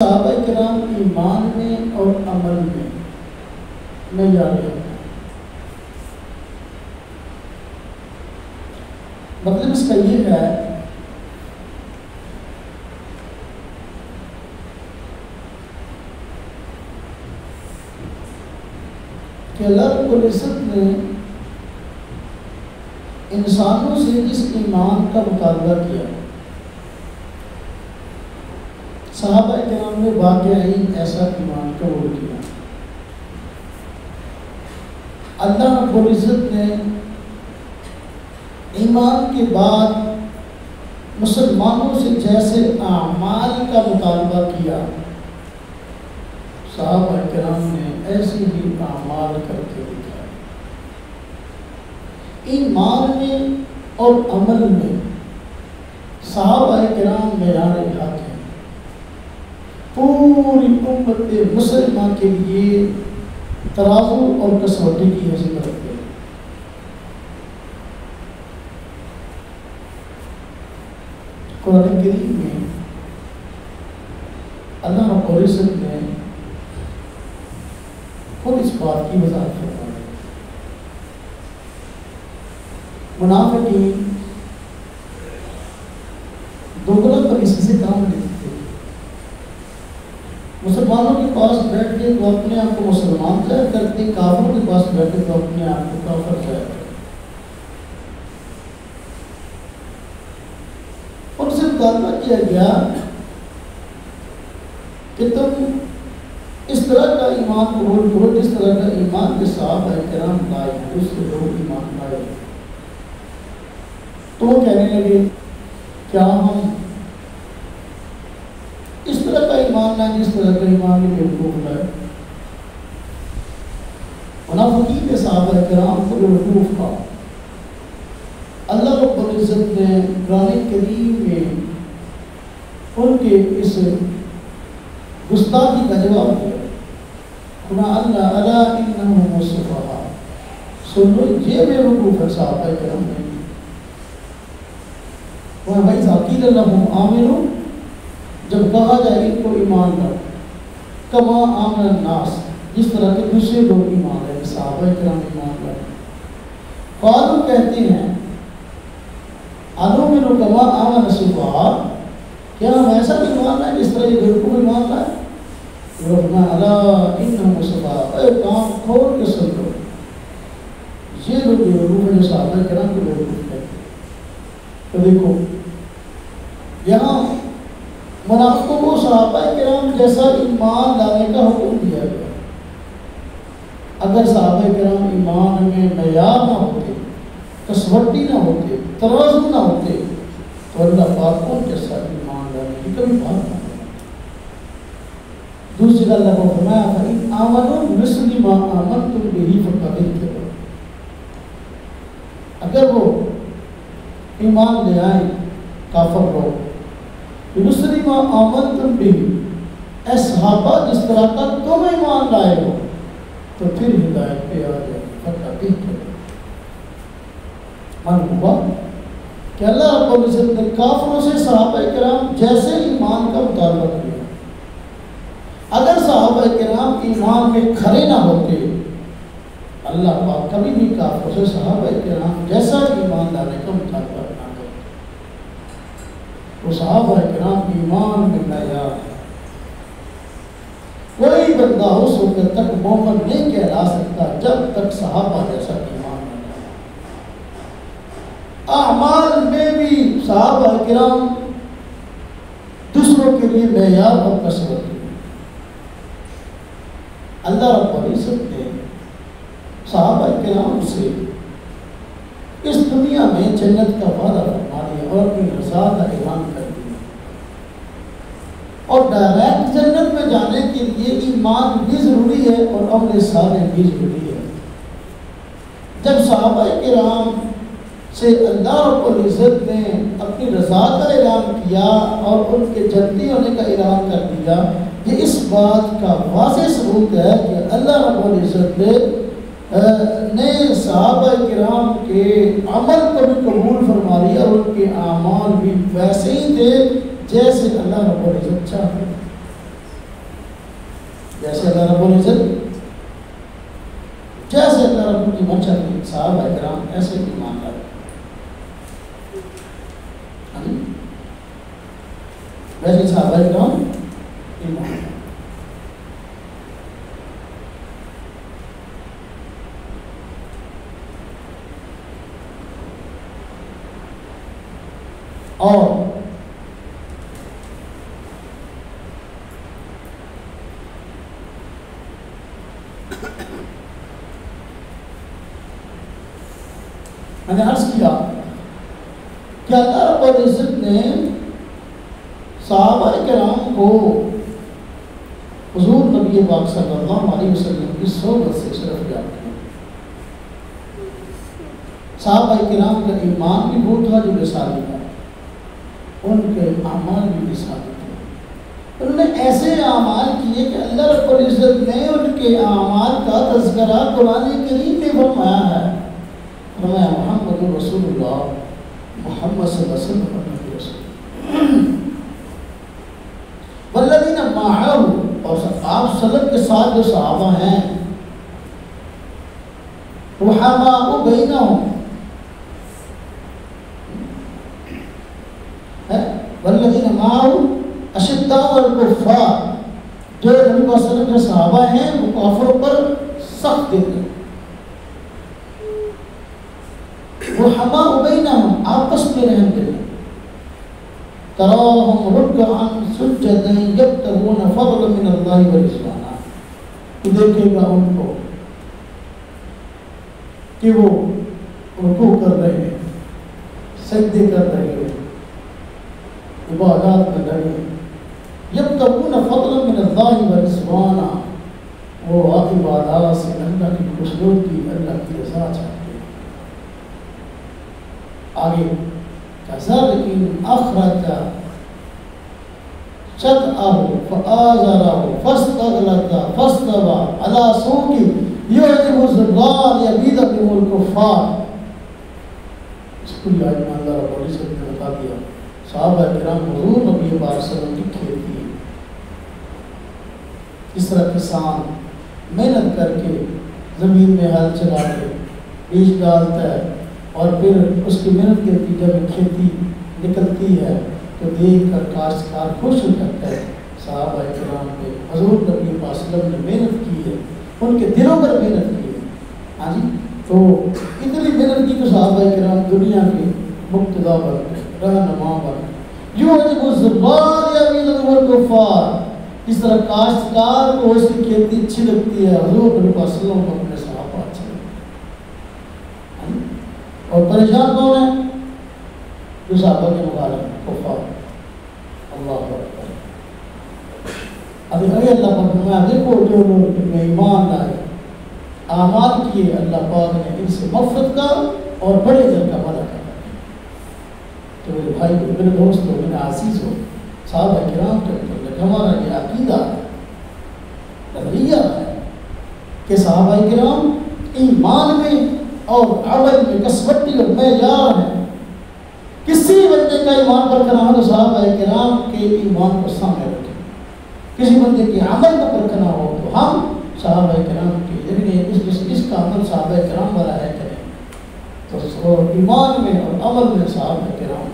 صحابہ کرام ایمان میں اور عمل میں معیار ہے۔ مطلب اس کا یہ ہے کہ اللہ رب العزت نے انسانوں سے اس ایمان کا مطالبہ کیا، صحابہ کرام نے واقعی ایسا ایمان قبول کیا۔ اللہ رب العزت نے ایمان کے بعد مسلمانوں سے جیسے اعمال کا مطالبہ کیا، صحابہ کرام نے ایسے ہی اعمال کر کے دکھائے۔ ایمان میں اور عمل میں صحابہ کرام معیار حق ہیں، پوری امت مسلمہ کے لیے ترازو اور کسوٹی کی حیثیت رکھتے ہیں۔ قرآن کریم میں اللہ رب العزت نے خود اس بات کی وضاحت فرمائی۔ منافقین دوگلا پالیسی سے کام لیتے تھے، مسلمانوں کے پاس بیٹھ کے تو اپنے آپ کو مسلمان ظاہر کرتے، کافروں کے پاس بیٹھے تو اپنے آپ کو کافر ظاہر کرتے۔ ان سے مطالبہ کیا گیا کہ تم اس طرح کا ایمان قبول کرو جس طرح کا ایمان کے صحابہ کرام لائے ہیں، اس سے لوگ ایمان لائے۔ تو وہ کہنے لگے کیا ہم اس طرح کا ایمان لائیں جس طرح کا ایمان کے بیوقوف لائے؟ منافقین کے صحابہ کرام کو بیوقوف کہا۔ اللہ رب العزت نے قرآن کریم میں ان کے اس گستاخی کا جواب دیا۔ خدا اللہ الا انہم الصفہاء، سنو یہ بیوقوف ہے صحابہ کرام نے۔ وَإِذَا قِيلَ لَهُمْ آمِنُوا، جب کہا جائے ان کو ایمان لاؤ، کما آمن الناس، جس طرح کے دوسرے لوگ ایمان لائے، صحابہ کرام ایمان لائے۔ قالوا کہتے ہیں انؤمن کما آمن السفہاء، کیا ہم ایسا بھی ایمان لائیں جس طرح یہ بیوقوف ایمان لائے؟ ربنا الا انہم الصفہاء، اے کام کھول کے سن لو، یہ لوگ بیوقوف ہیں جو صحابہ کرام کو بیوقوف کہتے ہیں۔ تو دیکھو یہاں منافقوں کو صحابہ کرام جیسا ایمان لانے کا حکم دیا گیا۔ اگر صحابہ کرام ایمان میں معیار نہ ہوتے، کسوٹی نہ ہوتے، ترازو نہ ہوتے، تو اللہ پاک ان جیسا ایمان لانے کی کبھی بات نہ کرے۔ دوسری جگہ اللہ کو فرمایا فَإِنْ آمَنُوا بِمِثْلِ مَا آمَنْتُمْ بِهِ فَقَدِ اهْتَدَوْا، اگر وہ ایمان لے آئیں کافر لوگ بِمِثْلِ مَا آمَنْتُمْ بِهِ، اے صحابہ جس طرح کا تم ایمان لائے ہو، تو پھر ہدایت پہ آ جائے۔ فَقَدِ اهْتَدَوْا، من ہوا کہ اللہ رب العزت نے کافروں سے صحابہ کرام جیسے ایمان کا مطالبہ کیا۔ اگر صحابہ کرام ایمان میں کھڑے نہ ہوتے، اللہ پاک کبھی بھی کافروں سے صحابہ کرام جیسا ایمان لانے کا مطالبہ نہ کرتے۔ تو صحابہ کرام ایمان میں معیار ہے۔ کوئی بندہ اس وقت تک مومن نہیں کہلا سکتا جب تک صحابہ جیسا ایمان نہ لائے۔ اعمال میں بھی صحابہ کرام دوسروں کے لیے معیار اور کسوٹ ہے۔ اللہ رب العزت نے صحابہ کرام سے اس دنیا میں جنت کا وعدہ فرما دیا اور اپنی رضا کا اعلان کر دیا، اور ڈائریکٹ جنت میں جانے کے لیے ایمان بھی ضروری ہے اور عمل صالح بھی ضروری ہے۔ جب صحابہ کرام سے اللہ رب العزت نے اپنی رضا کا اعلان کیا اور ان کے جنتی ہونے کا اعلان کر دیا، یہ اس بات کا واضح ثبوت ہے کہ اللہ رب العزت نے صحابہ کرام کے عمل کو بھی قبول فرما لیا اور ان کے اعمال بھی ویسے ہی تھے جیسے اللہ رب العزت چاہتے۔ جیسے اللہ رب العزت جیسے اللہ رب کی مچھر کی صحابہ کرام ایسے ایمان لائے. ویسے صحابہ کرام ایمان لائے. اور میں نے عرض کیا کہ اللہ رب العزت نے صحابہ کرام کو حضور نبی پاک صلی اللہ علیہ وسلم کی صحبت سے شرف یاب کیا. صحابہ کرام کا ایمان بھی وہ تھا جو رسالی تھا, ان کے اعمال بھی رسالی تھے. انہوں نے ایسے اعمال کیے کہ اللہ رب العزت نے ان کے اعمال کا تذکرہ قرآن کریم میں فرمایا ہے. فرمایا محمد رسول اللہ, محمد صلی اللہ علیہ وسلم محمد رسول والذین معہ, اور آپ صلی اللہ کے ساتھ جو صحابہ ہیں رحماء بینہم, والذین معہ اشداء الکفار, جو نبی صلی اللہ علیہ وسلم کے صحابہ ہیں وہ کافروں پر سخت دل ہیں. رحماء بینہم, آپس میں رحم دل ہیں. تراہم رکعا سجدا یبتغون فضلا من اللہ ورضوانا, تو دیکھے گا ان کو کہ وہ رکوع کر رہے ہیں, سجدے کر رہے ہیں, عبادات میں لگے ہیں. یبتغون فضلا من اللہ ورضوانا, وہ عبادات سے اللہ کی خوشنودی, اللہ کی رضا چاہتے ہیں. آگے كذلك أخرج شطأه فآزره فاستغلظ فاستوى على سوقه يعجب الزبان يبيد بهم الكفار. اس کو اللہ رب العزت نے بتا دیا صحابہ کرام حضور نبی پاک صلی اللہ علیہ وسلم کی کھیتی اس طرح کسان محنت کر کے زمین میں ہل چلا کے بیج ڈالتا ہے اور پھر اس کی محنت کے نتیجے میں کھیتی نکلتی ہے تو دیکھ کر کاشتکار خوش ہو جاتا ہے. صحابہ کرام پہ حضور نبی پاک صلی اللہ علیہ وسلم نے محنت کی ہے, ان کے دلوں پر محنت کی ہے. ہاں جی, تو اتنی محنت کی تو صحابہ کرام دنیا کے مقتدا بن گئے, رہنما بن گئے. یعجب الزبان یبیض الکفار, اس طرح کاشتکار کو اس کی کھیتی اچھی لگتی ہے, حضور نبی پاک صلی اللہ علیہ وسلم کو اپنے صحابہ اچھے لگتے ہیں. اور پریشان کون ہے؟ جو صحابہ کے مخالف کفار. اللہ اکبر. ابھی اللہ پاک فرمایا دیکھو جو لوگ میں ایمان لائے اعمال کیے, اللہ پاک نے ان سے مغفرت کا اور بڑے اجر کا وعدہ کیا. تو میرے بھائی میرے دوست ہو, میرے عزیز ہو, صحابہ کرام کے متعلق ہمارا یہ عقیدہ نظریہ ہے کہ صحابہ کرام ایمان میں اور عمل میں کسوٹی اور معیار ہے. کسی بندے کا ایمان پرکھنا ہو تو صحابہ کرام کے ایمان کو سامنے رکھیں. کسی بندے کے عمل کو پرکھنا ہو تو ہم صحابہ کرام کے ذریعے اس کا عمل صحابہ کرام والا ہے کریں. تو ایمان میں اور عمل میں صحابہ کرام